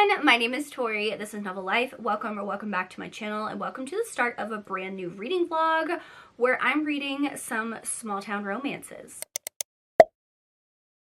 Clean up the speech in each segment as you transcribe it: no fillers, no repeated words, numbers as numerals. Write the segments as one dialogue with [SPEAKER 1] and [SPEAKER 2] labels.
[SPEAKER 1] everyone, my name is Tori. This is Novel Life. Welcome back to my channel, and welcome to the start of a brand new reading vlog where I'm reading some small town romances.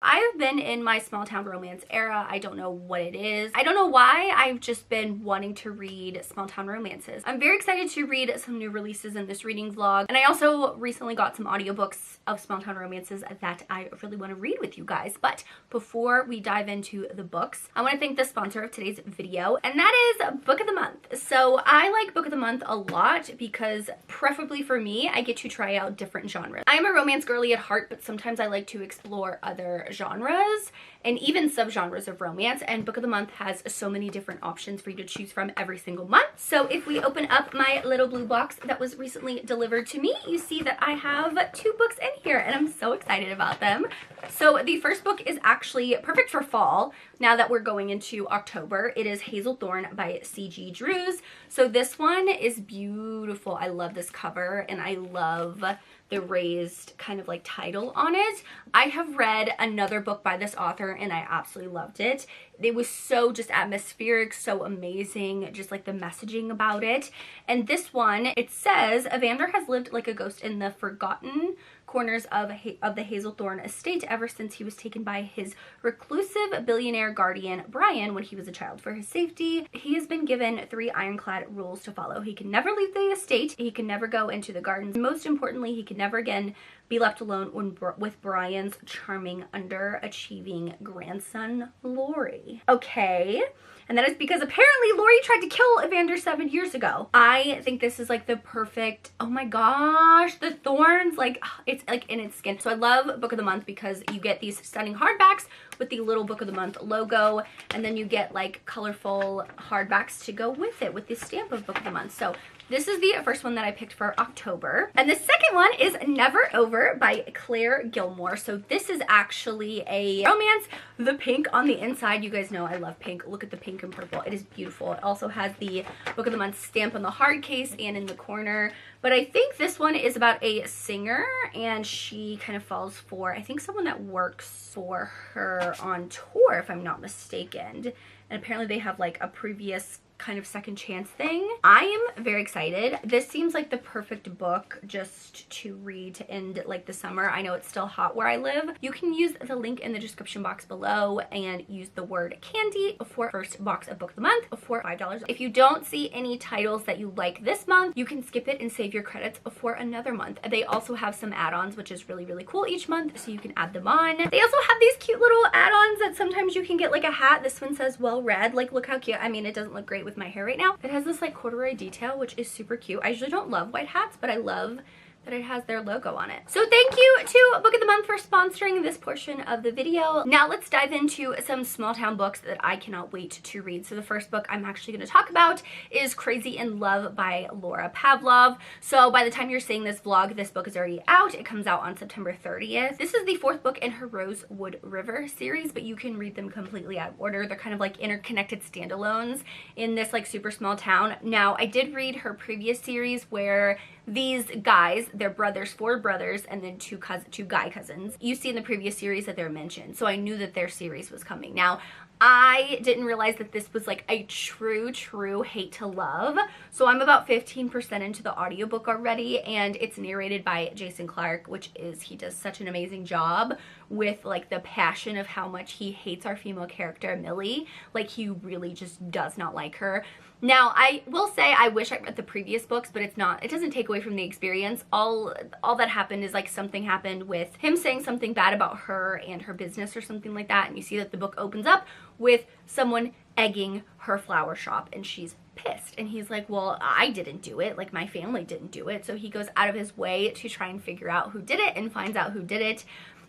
[SPEAKER 1] I have been in my small town romance era. I don't know what it is. I don't know why. I've just been wanting to read small town romances. I'm very excited to read some new releases in this reading vlog. And I also recently got some audiobooks of small town romances that I really want to read with you guys. But before we dive into the books, I want to thank the sponsor of today's video, and that is Book of the Month. So I like Book of the Month a lot because, preferably for me, I get to try out different genres. I am a romance girly at heart, but sometimes I like to explore other genres and even subgenres of romance, and Book of the Month has so many different options for you to choose from every single month. So if we open up my little blue box that was recently delivered to me, you see that I have 2 books in here, and I'm so excited about them. So the first book is actually perfect for fall now that we're going into October. It is Hazelthorn by C.G. Drews. So this one is beautiful. I love this cover, and I love the raised kind of like title on it. I have read another book by this author and I absolutely loved it. It was so just atmospheric, so amazing, just like the messaging about it. And this one, it says, Evander has lived like a ghost in the forgotten corners of the Hazelthorn estate ever since he was taken by his reclusive billionaire guardian Brian when he was a child. For his safety, he has been given 3 ironclad rules to follow. He can never leave the estate, he can never go into the gardens, most importantly, he can never again be left alone with Brian's charming, underachieving grandson, Laurie. Okay. And that is because apparently Laurie tried to kill Evander 7 years ago. I think this is like the perfect, oh my gosh, the thorns, like it's like in its skin. So I love Book of the Month because you get these stunning hardbacks with the little Book of the Month logo, and then you get like colorful hardbacks to go with it with the stamp of Book of the Month. So this is the first one that I picked for October. And the second one is Never Over by Claire Gilmore. So this is actually a romance. The pink on the inside, you guys know I love pink. Look at the pink and purple. It is beautiful. It also has the Book of the Month stamp on the hard case and in the corner. But I think this one is about a singer, and she kind of falls for, I think, someone that works for her on tour, if I'm not mistaken. And apparently they have like a previous kind of second chance thing. I am very excited. This seems like the perfect book just to read to end like the summer. I know it's still hot where I live. You can use the link in the description box below and use the word candy for first box of Book of the Month for $5. If you don't see any titles that you like this month, you can skip it and save your credits for another month. They also have some add-ons, which is really, really cool each month, so you can add them on. They also have these cute little add-ons that sometimes you can get, like a hat. This one says well read. Like, look how cute. I mean, it doesn't look great with my hair right now. It has this like corduroy detail, which is super cute. I usually don't love white hats, but I love that it has their logo on it. So thank you to Book of the Month for sponsoring this portion of the video. Now let's dive into some small town books that I cannot wait to read. So the first book I'm actually going to talk about is Crazy in Love by Laura Pavlov. So by the time you're seeing this vlog, this book is already out. It comes out on September 30th. This is the 4th book in her Rosewood River series, but you can read them completely out of order. They're kind of like interconnected standalones in this like super small town. Now I did read her previous series where these guys, they're brothers, 4 brothers, and then 2 guy cousins. You see in the previous series that they're mentioned, so I knew that their series was coming. Now, I didn't realize that this was like a true hate to love. So I'm about 15% into the audiobook already, and it's narrated by Jason Clark, which is, he does such an amazing job with like the passion of how much he hates our female character, Millie. Like, he really just does not like her. Now, I will say I wish I read the previous books, but it's not, it doesn't take away from the experience. All that happened is like something happened with him saying something bad about her and her business or something like that, and you see that the book opens up with someone egging her flower shop, and she's pissed. And he's like, well, I didn't do it, like my family didn't do it. So he goes out of his way to try and figure out who did it, and finds out who did it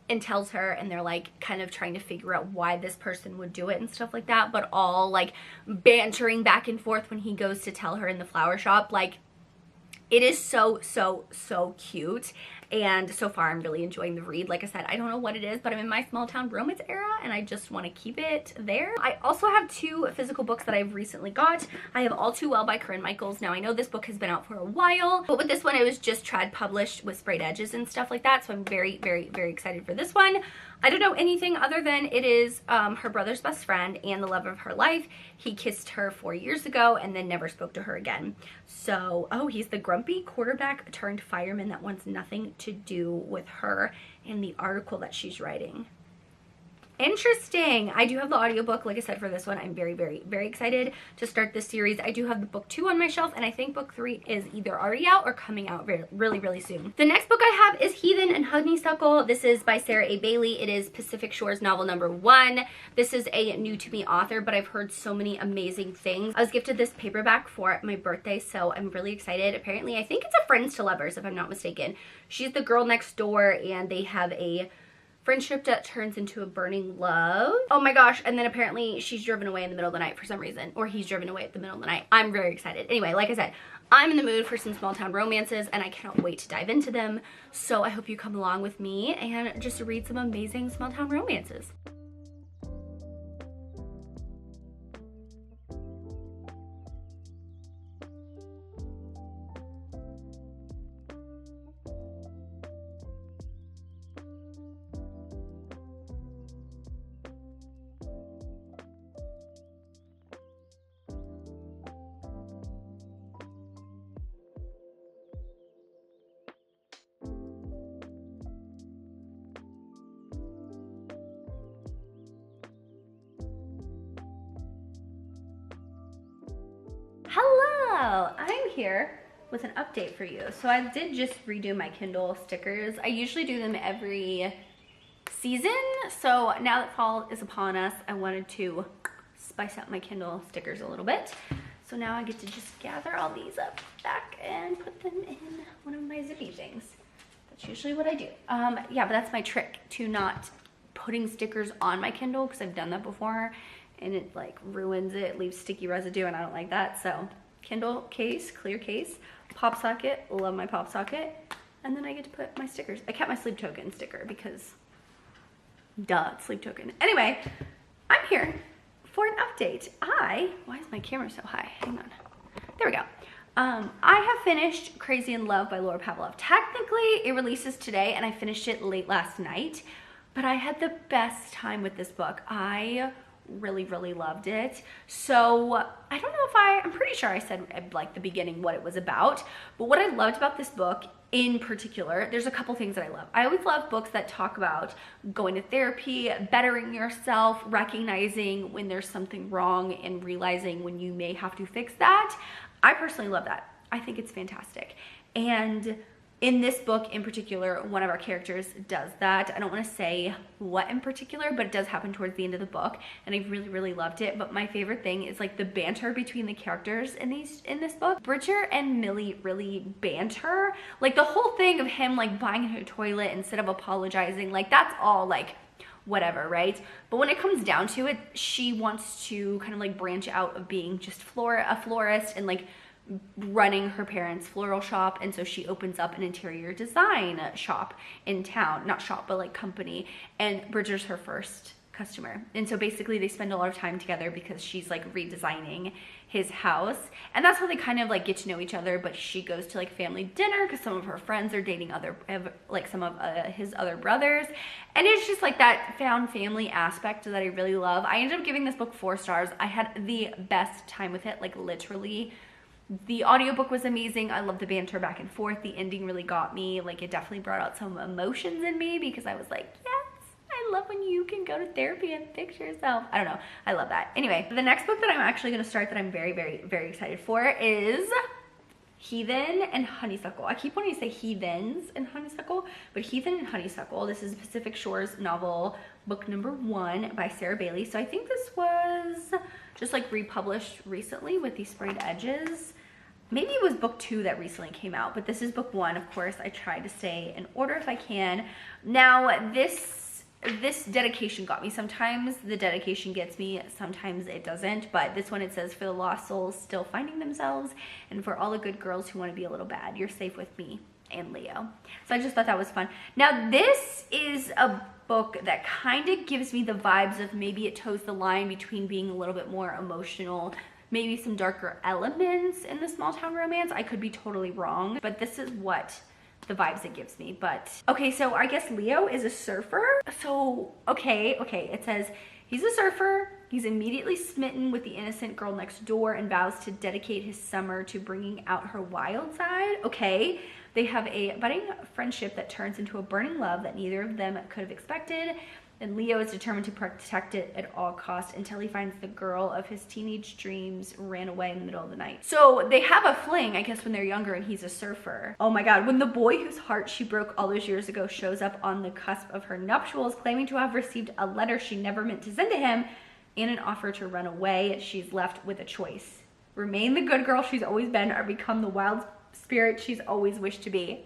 [SPEAKER 1] and tells her, and they're like kind of trying to figure out why this person would do it and stuff like that, but all like bantering back and forth when he goes to tell her in the flower shop. Like, it is so cute. and so far I'm really enjoying the read. Like I said, I don't know what it is, but I'm in my small town romance era and I just want to keep it there. I also have 2 physical books that I've recently got. I have All Too Well by Corinne Michaels. Now I know this book has been out for a while, but with this one it was just trad published with sprayed edges and stuff like that, so I'm very, very, very excited for this one. I don't know anything other than it is her brother's best friend and the love of her life. He kissed her 4 years ago and then never spoke to her again. So, oh, he's the grumpy quarterback turned fireman that wants nothing to do with her in the article that she's writing. Interesting. I do have the audiobook, like I said, for this one. I'm very, very, very excited to start this series. I do have the book 2 on my shelf, and I think book 3 is either already out or coming out really, really soon. The next book I have is Heathen and Honeysuckle. This is by Sarah A. Bailey. It is Pacific Shores novel number 1. This is a new to me author, but I've heard so many amazing things. I was gifted this paperback for my birthday, so I'm really excited. Apparently, I think it's a Friends to Lovers, if I'm not mistaken. She's the girl next door, and they have a friendship that turns into a burning love. Oh my gosh, and then apparently she's driven away in the middle of the night for some reason, or he's driven away at the middle of the night. I'm very excited. Anyway, like I said, I'm in the mood for some small town romances and I cannot wait to dive into them. So I hope you come along with me and just read some amazing small town romances. Hello, I'm here with an update for you. So I did just redo my Kindle stickers. I usually do them every season. So now that fall is upon us, I wanted to spice up my Kindle stickers a little bit. So now I get to just gather all these up back and put them in one of my zippy things. That's usually what I do. Yeah, but that's my trick to not putting stickers on my Kindle, because I've done that before and it like ruins it, leaves sticky residue, and I don't like that. So Kindle case, clear case, pop socket, love my pop socket, and then I get to put my stickers. I kept my sleep token sticker because duh, sleep token. Anyway, I'm here for an update. Why is my camera so high? Hang on. There we go. I have finished Crazy in Love by Laura Pavlov. Technically, it releases today, and I finished it late last night, but I had the best time with this book. I really, really loved it. So I don't know if I'm pretty sure I said at like the beginning what it was about, but what I loved about this book in particular, there's a couple things that I love. I always love books that talk about going to therapy, bettering yourself, recognizing when there's something wrong and realizing when you may have to fix that. I personally love that. I think it's fantastic. And in this book in particular, one of our characters does that. I don't want to say what in particular, but it does happen towards the end of the book, and I really, really loved it. But my favorite thing is like the banter between the characters in this book. Bridger and Millie really banter. Like the whole thing of him like buying her a toilet instead of apologizing, like that's all like whatever, right? But when it comes down to it, she wants to kind of like branch out of being just a florist and like running her parents' floral shop, and so she opens up an interior design shop in town. Not shop, but like company, and Bridger's her first customer. And so basically they spend a lot of time together because she's like redesigning his house, and that's how they kind of like get to know each other. But she goes to like family dinner because some of her friends are dating some of his other brothers, and it's just like that found family aspect that I really love. I ended up giving this book 4 stars. I had the best time with it, like literally. The audiobook was amazing. I love the banter back and forth. The ending really got me. Like it definitely brought out some emotions in me because I was like, yes, I love when you can go to therapy and fix yourself. I don't know. I love that. Anyway, the next book that I'm actually going to start that I'm very, very, very excited for is Heathen and Honeysuckle. I keep wanting to say Heathens and Honeysuckle, but Heathen and Honeysuckle. This is Pacific Shores novel, book number 1 by Sarah Bailey. So I think this was just like republished recently with these sprayed edges. Maybe it was book 2 that recently came out, but this is book 1. Of course, I try to stay in order if I can. Now, this dedication got me. Sometimes the dedication gets me, sometimes it doesn't, but this one it says, for the lost souls still finding themselves, and for all the good girls who want to be a little bad, you're safe with me. and Leo. So I just thought that was fun. Now this is a book that kind of gives me the vibes of maybe it toes the line between being a little bit more emotional, maybe some darker elements in the small town romance. I could be totally wrong, but this is what the vibes it gives me. But okay, so I guess Leo is a surfer. So okay, it says he's a surfer. He's immediately smitten with the innocent girl next door and vows to dedicate his summer to bringing out her wild side. Okay, they have a budding friendship that turns into a burning love that neither of them could have expected. And Leo is determined to protect it at all costs until he finds the girl of his teenage dreams ran away in the middle of the night. So they have a fling, I guess, when they're younger, and he's a surfer. Oh my God, when the boy whose heart she broke all those years ago shows up on the cusp of her nuptials, claiming to have received a letter she never meant to send to him and an offer to run away, she's left with a choice. Remain the good girl she's always been or become the wild spirit she's always wished to be.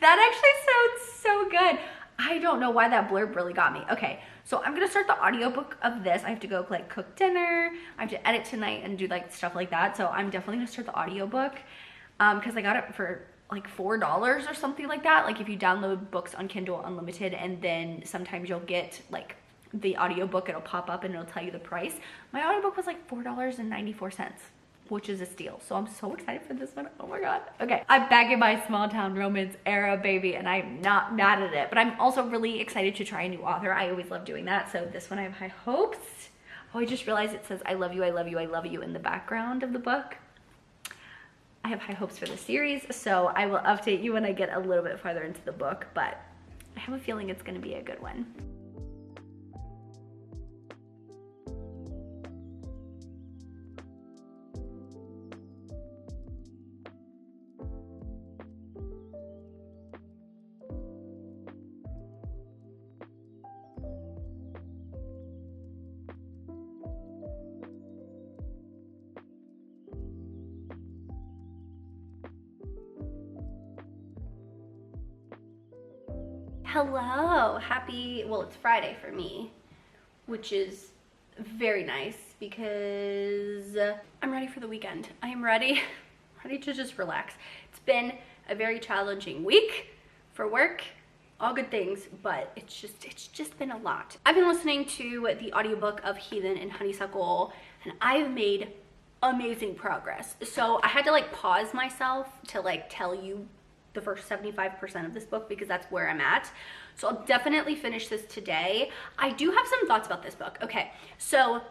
[SPEAKER 1] That actually sounds so good. I don't know why that blurb really got me. Okay, so I'm gonna start the audiobook of this. I have to go like cook dinner. I have to edit tonight and do like stuff like that. So I'm definitely gonna start the audiobook because I got it for like $4 or something like that. Like if you download books on Kindle Unlimited, and then sometimes you'll get like the audiobook, it'll pop up and it'll tell you the price. My audiobook was like $4.94. which is a steal. So I'm so excited for this one. Oh my God. Okay, I'm back in my small town romance era, baby, and I'm not mad at it, but I'm also really excited to try a new author. I always love doing that. So this one I have high hopes. Oh, I just realized it says I love you, I love you, I love you in the background of the book. I have high hopes for the series, so I will update you when I get a little bit farther into the book, but I have a feeling it's gonna be a good one. Hello, well, it's Friday for me, which is very nice because I'm ready for the weekend. I am ready to just relax. It's been a very challenging week for work, all good things, but it's just been a lot. I've been listening to the audiobook of Heathen and Honeysuckle, and I've made amazing progress. So I had to like pause myself to like tell you the first 75% of this book because that's where I'm at. So I'll definitely finish this today. I do have some thoughts about this book. Okay, so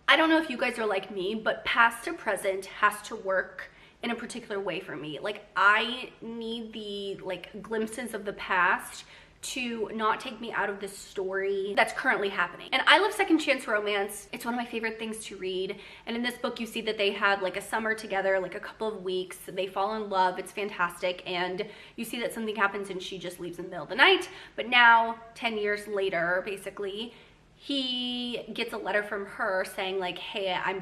[SPEAKER 1] I don't know if you guys are like me, but past to present has to work in a particular way for me. Like I need the like glimpses of the past to not take me out of the story that's currently happening. And I love second chance romance. It's one of my favorite things to read. And in this book, you see that they had like a summer together, like a couple of weeks. They fall in love. It's fantastic. And you see that something happens and she just leaves in the middle of the night. But now, 10 years later, basically, he gets a letter from her saying like, hey, I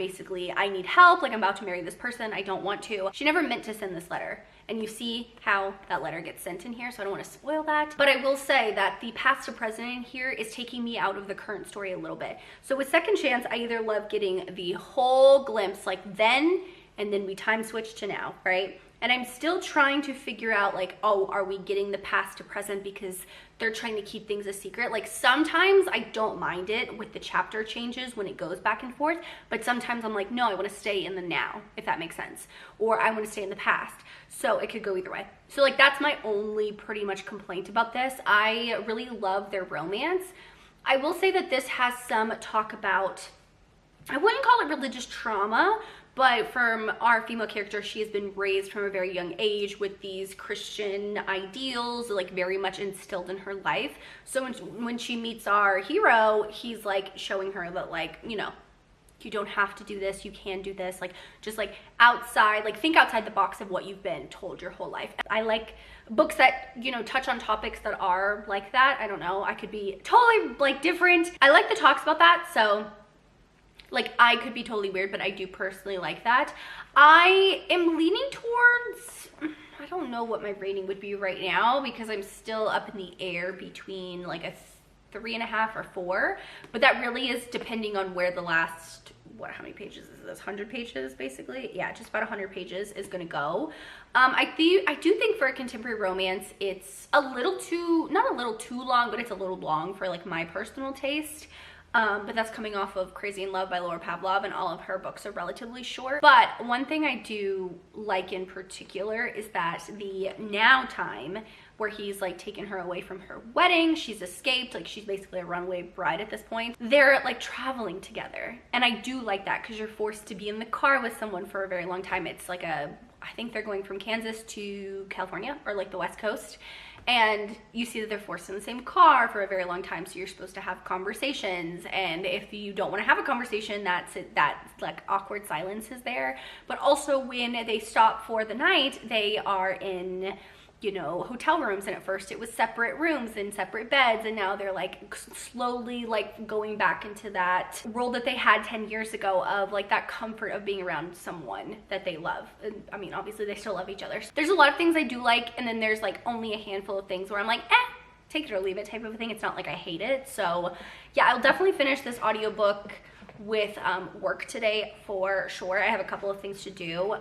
[SPEAKER 1] need help. Like I'm about to marry this person. I don't want to. She never meant to send this letter. And you see how that letter gets sent in here, so I don't want to spoil that. But I will say that the past to present in here is taking me out of the current story a little bit. So with Second Chance, I either love getting the whole glimpse, like then, and then we time switch to now, right? And I'm still trying to figure out like, oh, are we getting the past to present because they're trying to keep things a secret? Like sometimes I don't mind it with the chapter changes when it goes back and forth, but sometimes I'm like, no, I want to stay in the now, if that makes sense. Or I want to stay in the past. So it could go either way. So like that's my only pretty much complaint about this. I really love their romance. I will say that this has some talk about, I wouldn't call it religious trauma, but from our female character, she has been raised from a very young age with these Christian ideals, like very much instilled in her life. So when she meets our hero, he's like showing her that like, you know, you don't have to do this, you can do this, like just like outside, like think outside the box of what you've been told your whole life. I like books that, you know, touch on topics that are like that. I don't know, I could be totally like different. I like the talks about that, so like I could be totally weird, but I do personally like that. I am leaning towards, I don't know what my rating would be right now because I'm still up in the air between like a 3.5 or 4, but that really is depending on where the last what, how many pages is this? 100 pages basically? Yeah, just about 100 pages is gonna go. I do think for a contemporary romance, it's a little too, not a little too long, but it's a little long for like my personal taste. But that's coming off of Crazy in Love by Laura Pavlov, and all of her books are relatively short. But one thing I do like in particular is that the now time where he's like taken her away from her wedding, she's escaped, like she's basically a runaway bride at this point. They're like traveling together. And I do like that because you're forced to be in the car with someone for a very long time. It's like I think they're going from Kansas to California, or like the West Coast. And you see that they're forced in the same car for a very long time, so you're supposed to have conversations, and if you don't want to have a conversation, that's it, that like awkward silence is there. But also when they stop for the night, they are in, you know, hotel rooms, and at first it was separate rooms and separate beds, and now they're like slowly like going back into that world that they had 10 years ago of like that comfort of being around someone that they love. And I mean, obviously they still love each other. There's a lot of things I do like, and then there's like only a handful of things where I'm like, take it or leave it type of a thing. It's not like I hate it. So yeah, I'll definitely finish this audiobook with work today for sure. I have a couple of things to do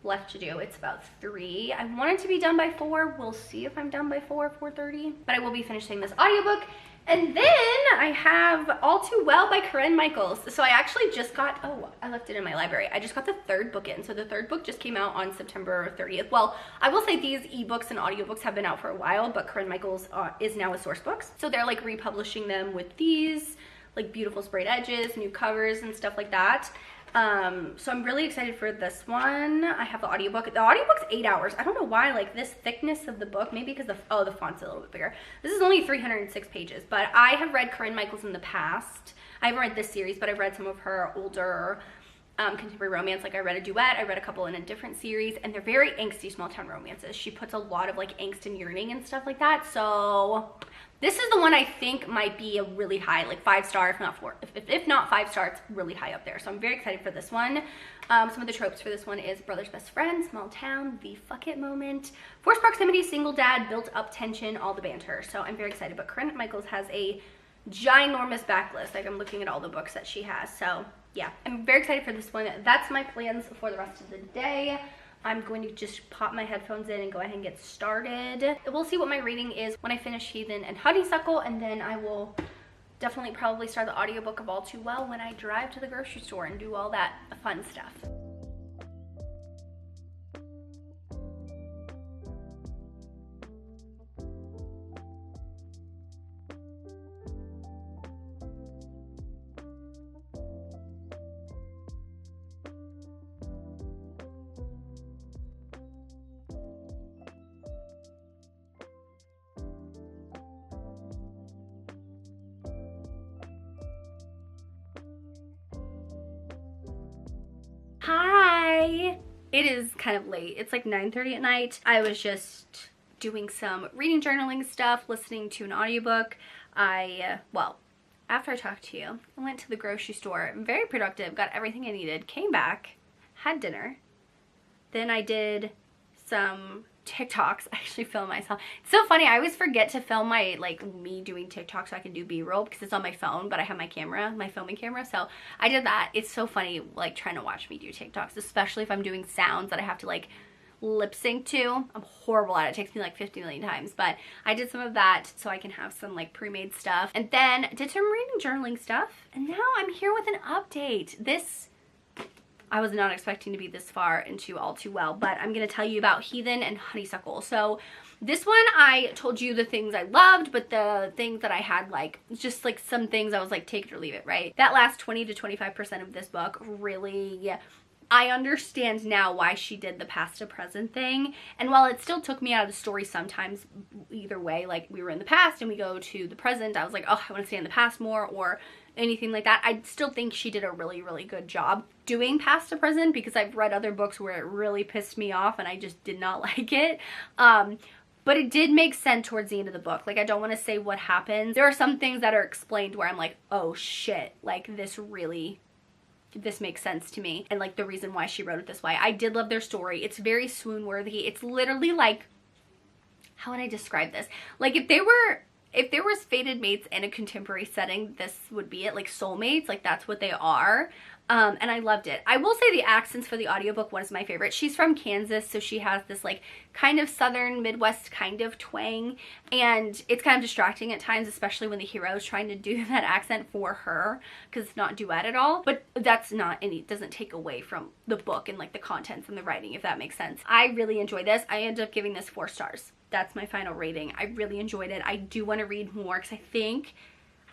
[SPEAKER 1] left to do. It's about 3. I want it to be done by 4. We'll see if I'm done by 4:30, but I will be finishing this audiobook. And then I have All Too Well by Corinne Michaels. So I actually just got, oh, I left it in my library. I just got the 3rd book in. So the 3rd book just came out on September 30th. Well, I will say these ebooks and audiobooks have been out for a while, but Corinne Michaels is now with Source Books. So they're like republishing them with these like beautiful sprayed edges, new covers and stuff like that. So I'm really excited for this one. I have the audiobook. The audiobook's 8 hours. I don't know why, like this thickness of the book, maybe because the font's a little bit bigger. This is only 306 pages, but I have read Corinne Michaels in the past. I haven't read this series, but I've read some of her older contemporary romance. Like I read a duet, I read a couple in a different series, and they're very angsty small town romances. She puts a lot of like angst and yearning and stuff like that. So this is the one I think might be a really high, like 5-star, if not 4, if not 5 stars, really high up there. So I'm very excited for this one. Some of the tropes for this one is brother's best friend, small town, the fuck it moment, forced proximity, single dad, built up tension, all the banter. So I'm very excited. But Corinne Michaels has a ginormous backlist. Like I'm looking at all the books that she has. So yeah, I'm very excited for this one. That's my plans for the rest of the day. I'm going to just pop my headphones in and go ahead and get started. We'll see what my reading is when I finish Heathen and Honeysuckle, and then I will definitely probably start the audiobook of All Too Well when I drive to the grocery store and do all that fun stuff. Hi! It is kind of late. It's like 9:30 at night. I was just doing some reading journaling stuff, listening to an audiobook. Well, after I talked to you, I went to the grocery store, very productive, got everything I needed, came back, had dinner. Then I did some TikToks. I actually filmed myself. It's so funny. I always forget to film my, like, me doing TikTok so I can do B-roll because it's on my phone, but I have my camera, my filming camera. So I did that. It's so funny, like, trying to watch me do TikToks, especially if I'm doing sounds that I have to, like, lip sync to. I'm horrible at it. It takes me like 50 million times, but I did some of that so I can have some like pre-made stuff, and then did some reading journaling stuff, and now I'm here with an update. I was not expecting to be this far into All Too Well, but I'm going to tell you about Heathen and Honeysuckle. So this one, I told you the things I loved, but the things that I had, like, just like some things I was like, take it or leave it, right? That last 20 to 25% of this book really, I understand now why she did the past to present thing. And while it still took me out of the story sometimes, either way, like we were in the past and we go to the present, I was like, oh, I want to stay in the past more, or anything like that. I still think she did a really, really good job doing past to present, because I've read other books where it really pissed me off and I just did not like it. But it did make sense towards the end of the book. Like, I don't want to say what happens. There are some things that are explained where I'm like, oh shit, like this makes sense to me, and like the reason why she wrote it this way. I did love their story. It's very swoon worthy. It's literally like, how would I describe this? Like if there was fated mates in a contemporary setting, this would be it. Like soulmates, like that's what they are. And I loved it. I will say the accents for the audiobook one is my favorite. She's from Kansas, so she has this like kind of southern Midwest kind of twang, and it's kind of distracting at times, especially when the hero is trying to do that accent for her, because it's not duet at all. But that's not any, doesn't take away from the book and like the contents and the writing, if that makes sense. I really enjoyed this. I ended up giving this 4 stars. That's my final rating. I really enjoyed it. I do want to read more because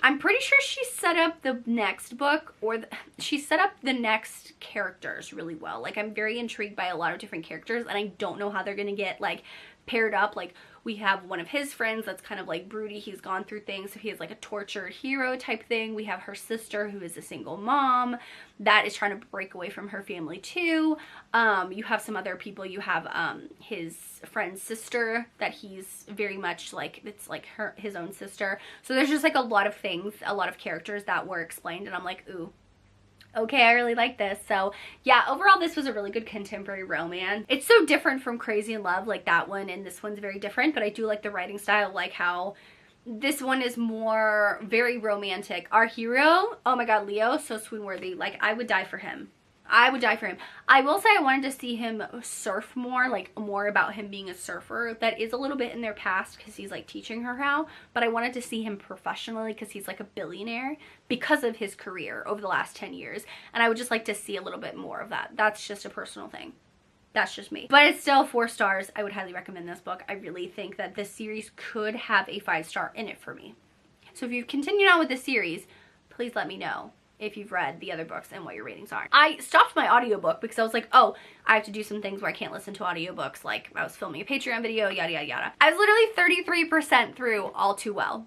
[SPEAKER 1] I'm pretty sure she set up the next book, or she set up the next characters really well. Like, I'm very intrigued by a lot of different characters, and I don't know how they're gonna get like paired up. Like, we have one of his friends that's kind of like broody, he's gone through things, so he has like a tortured hero type thing. We have her sister who is a single mom that is trying to break away from her family too. You have some other people. You have his friend's sister that he's very much like, it's like his own sister. So there's just like a lot of things, a lot of characters that were explained, and I'm like, ooh, okay, I really like this. So yeah, overall this was a really good contemporary romance. It's so different from Crazy in Love, like that one, and this one's very different, but I do like the writing style, like how this one is more very romantic. Our hero, oh my god, Leo, so swoon worthy. Like, I would die for him. I would die for him. I will say I wanted to see him surf more, like more about him being a surfer. That is a little bit in their past because he's like teaching her how, but I wanted to see him professionally because he's like a billionaire because of his career over the last 10 years. And I would just like to see a little bit more of that. That's just a personal thing. That's just me. But it's still 4 stars. I would highly recommend this book. I really think that this series could have a 5-star in it for me. So if you've continued on with this series, please let me know if you've read the other books and what your ratings are. I stopped my audiobook because I was like, oh, I have to do some things where I can't listen to audiobooks. Like, I was filming a Patreon video, yada, yada, yada. I was literally 33% through All Too Well.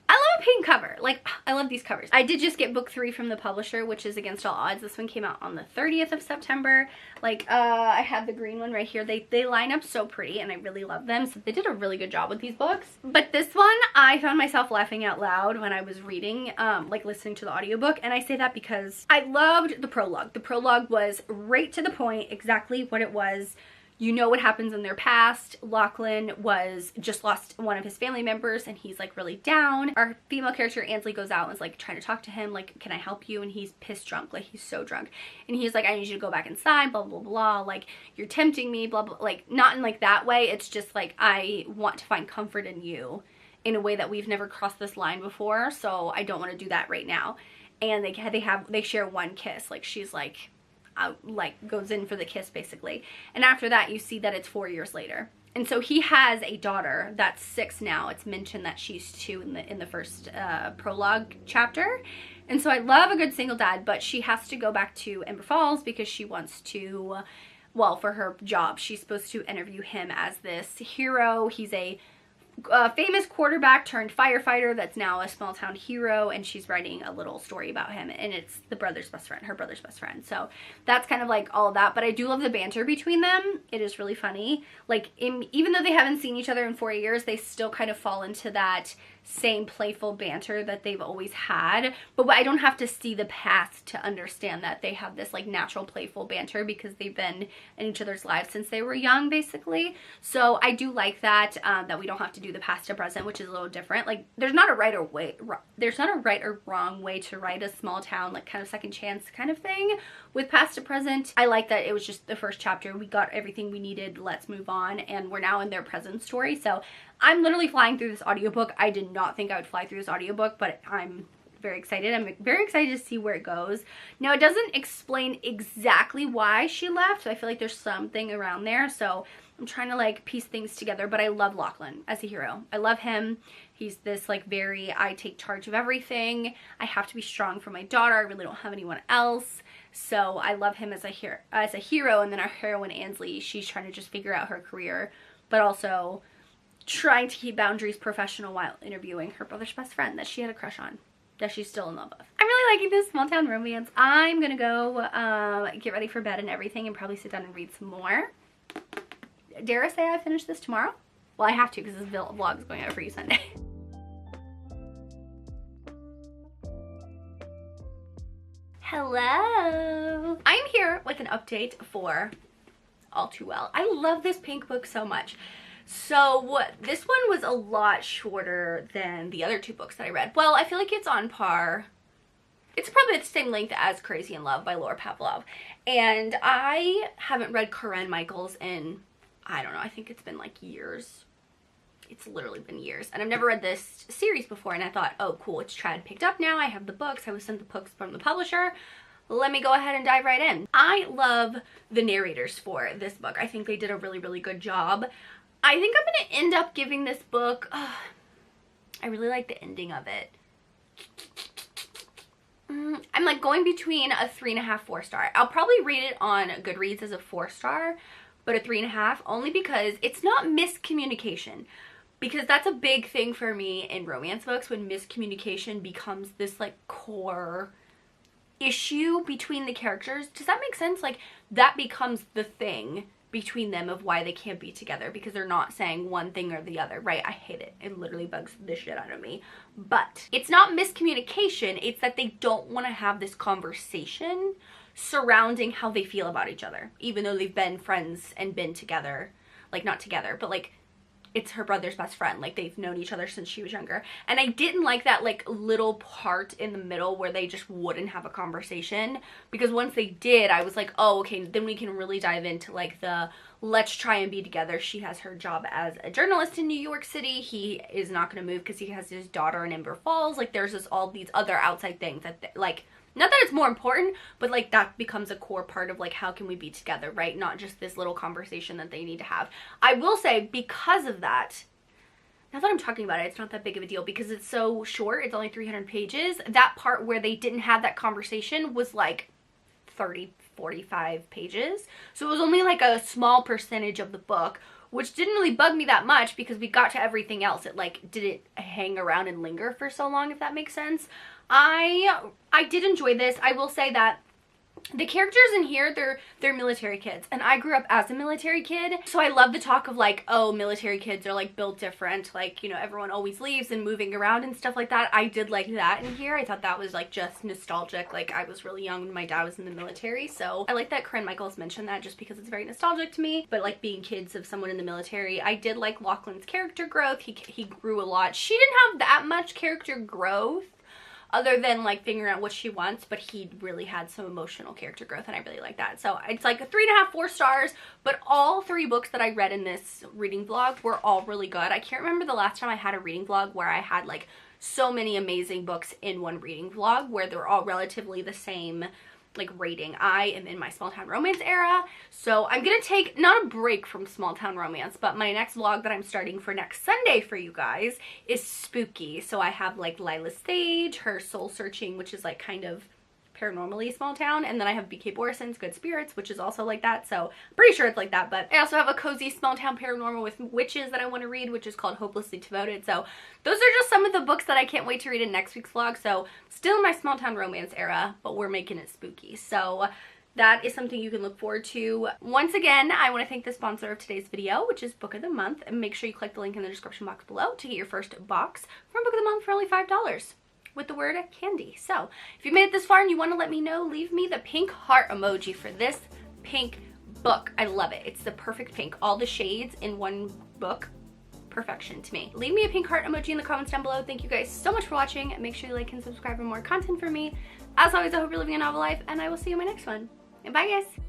[SPEAKER 1] I love a pink cover. Like, I love these covers. I did just get book 3 from the publisher, which is Against All Odds. This one came out on the 30th of September. Like, I have the green one right here. They line up so pretty, and I really love them. So they did a really good job with these books. But this one, I found myself laughing out loud when I was reading, like listening to the audiobook. And I say that because I loved the prologue. The prologue was right to the point, exactly what it was. You know what happens in their past. Lachlan was just lost one of his family members, and he's like really down. Our female character Ansley goes out and is like trying to talk to him, like, can I help you? And he's pissed drunk, like he's so drunk, and he's like, I need you to go back inside, blah blah blah, like you're tempting me, blah blah, like not in like that way. It's just like, I want to find comfort in you in a way that we've never crossed this line before, so I don't want to do that right now. And they share one kiss. Like, she's like goes in for the kiss basically, and after that you see that it's 4 years later. And so he has a daughter that's 6 now. It's mentioned that she's 2 in the first prologue chapter. And so I love a good single dad, but she has to go back to Ember Falls because she wants to, well, for her job she's supposed to interview him as this hero. He's a famous quarterback turned firefighter that's now a small town hero, and she's writing a little story about him, and it's her brother's best friend. So that's kind of like all of that. But I do love the banter between them. It is really funny. Like, even though they haven't seen each other in 4 years, they still kind of fall into that same playful banter that they've always had. But I don't have to see the past to understand that they have this like natural playful banter because they've been in each other's lives since they were young basically. So I do like that, that we don't have to do the past to present, which is a little different. Like, there's not a right or wrong way to write a small town like kind of second chance kind of thing with past to present. I like that it was just the first chapter. We got everything we needed. Let's move on. And we're now in their present story. So I'm literally flying through this audiobook. I did not think I would fly through this audiobook, but I'm very excited. I'm very excited to see where it goes. Now, it doesn't explain exactly why she left, so I feel like there's something around there. So I'm trying to like piece things together, but I love Lachlan as a hero. I love him. He's this like very, I take charge of everything. I have to be strong for my daughter. I really don't have anyone else. So I love him as a hero. And then our heroine Ansley, she's trying to just figure out her career, but also trying to keep boundaries professional while interviewing her brother's best friend that she had a crush on, that she's still in love with. I'm really liking this small town romance. I'm gonna go get ready for bed and everything and probably sit down and read some more. Dare I say I finish this tomorrow? Well, I have to because this vlog is going out for you Sunday. Hello! I'm here with an update for All Too Well. I love this pink book so much. So this one was a lot shorter than the other 2 books that I read. Well, I feel like it's on par. It's probably the same length as Crazy in Love by Laura Pavlov. And I haven't read Karen Michaels in, I don't know, I think it's been like years. It's literally been years. And I've never read this series before, and I thought, oh cool, it's tried picked up now. I have the books. I was sent the books from the publisher. Let me go ahead and dive right in. I love the narrators for this book. I think they did a really, really good job. I think I'm going to end up giving this book, I really like the ending of it. I'm like going between a 3.5, 4 star. I'll probably rate it on Goodreads as a 4 star, but a 3.5 only because it's not miscommunication. Because that's a big thing for me in romance books, when miscommunication becomes this like core issue between the characters. Does that make sense? Like that becomes the thing between them of why they can't be together, because they're not saying one thing or the other, right? I hate it. It literally bugs the shit out of me. But it's not miscommunication. It's that they don't want to have this conversation surrounding how they feel about each other, even though they've been friends and been together. Like not together, but like it's her brother's best friend. Like they've known each other since she was younger. And I didn't like that like little part in the middle where they just wouldn't have a conversation, because once they did, I was like, oh, okay, then we can really dive into like the let's try and be together. She has her job as a journalist in New York City. He is not going to move because he has his daughter in Amber Falls. Like there's just all these other outside things that like, not that it's more important, but like that becomes a core part of like how can we be together, right? Not just this little conversation that they need to have. I will say, because of that, now that I'm talking about it, it's not that big of a deal because it's so short. It's only 300 pages. That part where they didn't have that conversation was like 30, 45 pages. So it was only like a small percentage of the book, which didn't really bug me that much because we got to everything else. It like didn't hang around and linger for so long, if that makes sense. I did enjoy this. I will say that the characters in here, they're military kids, and I grew up as a military kid, so I love the talk of like, oh, military kids are like built different, like, you know, everyone always leaves and moving around and stuff like that. I did like that in here. I thought that was like just nostalgic. Like I was really young when my dad was in the military, so I like that Karen Michaels mentioned that just because it's very nostalgic to me. But like being kids of someone in the military, I did like Lachlan's character growth. He grew a lot. She didn't have that much character growth other than like figuring out what she wants, but he really had some emotional character growth, and I really like that. So it's like a 3.5, 4 stars, but all 3 books that I read in this reading vlog were all really good. I can't remember the last time I had a reading vlog where I had like so many amazing books in one reading vlog where they're all relatively the same like rating. I am in my small town romance era, so I'm gonna take not a break from small town romance, but my next vlog that I'm starting for next Sunday for you guys is spooky. So I have like Lila Sage, her Soul Searching, which is like kind of paranormally small town, and then I have BK Borison's Good Spirits, which is also like that. So I'm pretty sure it's like that. But I also have a cozy small town paranormal with witches that I want to read, which is called Hopelessly Devoted. So those are just some of the books that I can't wait to read in next week's vlog. So still in my small town romance era, but we're making it spooky. So that is something you can look forward to. Once again, I want to thank the sponsor of today's video, which is Book of the Month, and make sure you click the link in the description box below to get your first box from Book of the Month for only $5 with the word candy. So if you made it this far and you want to let me know, leave me the pink heart emoji for this pink book. I love it. It's the perfect pink. All the shades in one book. Perfection to me. Leave me a pink heart emoji in the comments down below. Thank you guys so much for watching. Make sure you like and subscribe for more content from me. As always, I hope you're living a novel life, and I will see you in my next one. And bye guys.